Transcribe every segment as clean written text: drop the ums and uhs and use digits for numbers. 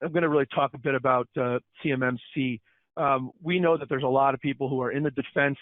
I'm going to really talk a bit about CMMC. We know that there's a lot of people who are in the defense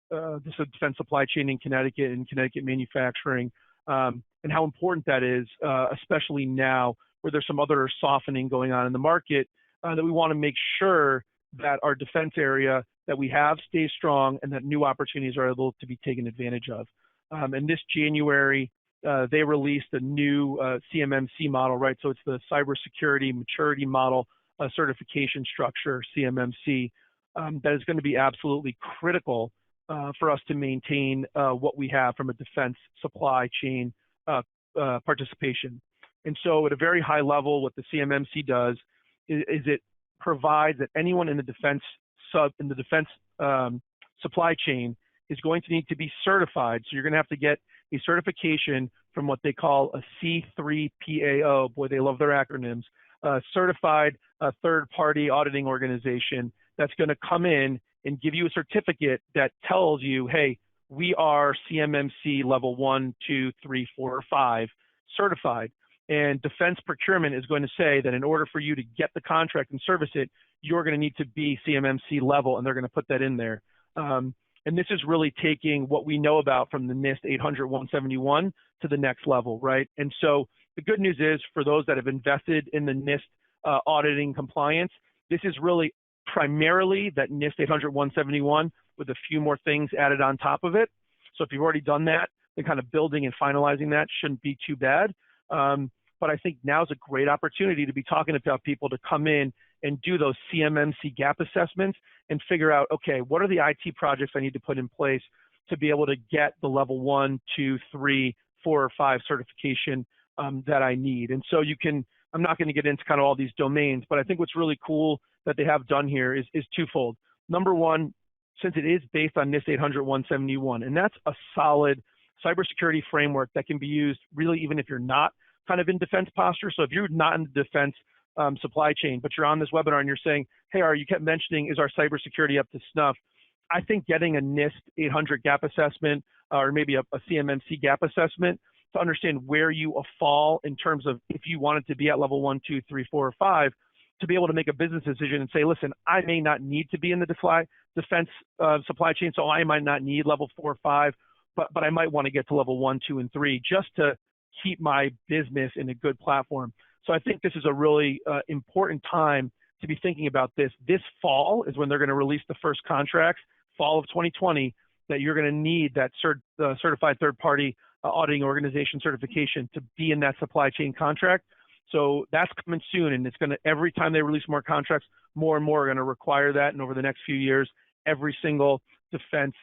defense supply chain in Connecticut and Connecticut manufacturing, and how important that is, especially now where there's some other softening going on in the market, that we want to make sure that our defense area that we have stays strong and that new opportunities are able to be taken advantage of. And this January, they released a new CMMC model, right? So it's the Cybersecurity Maturity Model Certification Structure, CMMC, that is going to be absolutely critical for us to maintain what we have from a defense supply chain participation. And so at a very high level, what the CMMC does is it provides that anyone in the defense supply chain is going to need to be certified. So you're going to have to get a certification from what they call a C3PAO. Boy, they love their acronyms. Certified third-party auditing organization that's going to come in and give you a certificate that tells you, hey, we are CMMC level 1, 2, 3, 4, or 5 certified. And defense procurement is going to say that in order for you to get the contract and service it, you're going to need to be CMMC level, and they're going to put that in there. And this is really taking what we know about from the NIST 800-171 to the next level, right? And so the good news is for those that have invested in the NIST auditing compliance, this is really primarily that NIST 800-171 with a few more things added on top of it. So if you've already done that, then kind of building and finalizing that shouldn't be too bad. But I think now's a great opportunity to be talking about people to come in and do those CMMC gap assessments and figure out, okay, what are the IT projects I need to put in place to be able to get the level 1, 2, 3, 4, or 5 certification that I need. And so you can, I'm not going to get into kind of all these domains, but I think what's really cool that they have done here is twofold. Number one, since it is based on NIST 800-171, and that's a solid cybersecurity framework that can be used really even if you're not kind of in defense posture. So if you're not in the defense supply chain, but you're on this webinar and you're saying, hey, Ari, you kept mentioning, is our cybersecurity up to snuff? I think getting a NIST 800 gap assessment or maybe a CMMC gap assessment to understand where you fall in terms of if you wanted to be at level 1, 2, 3, 4, or 5, to be able to make a business decision and say, listen, I may not need to be in the defense supply chain, so I might not need level 4 or 5, but I might want to get to level 1, 2, and 3 just to keep my business in a good platform. So I think this is a really important time to be thinking about this. This fall is when they're going to release the first contracts, fall of 2020, that you're going to need that certified third-party auditing organization certification to be in that supply chain contract. So that's coming soon, and it's going to, every time they release more contracts, more and more are going to require that. And over the next few years, every single defense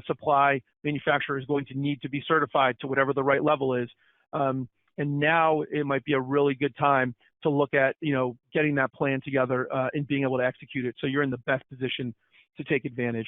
supply manufacturer is going to need to be certified to whatever the right level is. And now it might be a really good time to look at, you know, getting that plan together and being able to execute it. So you're in the best position to take advantage.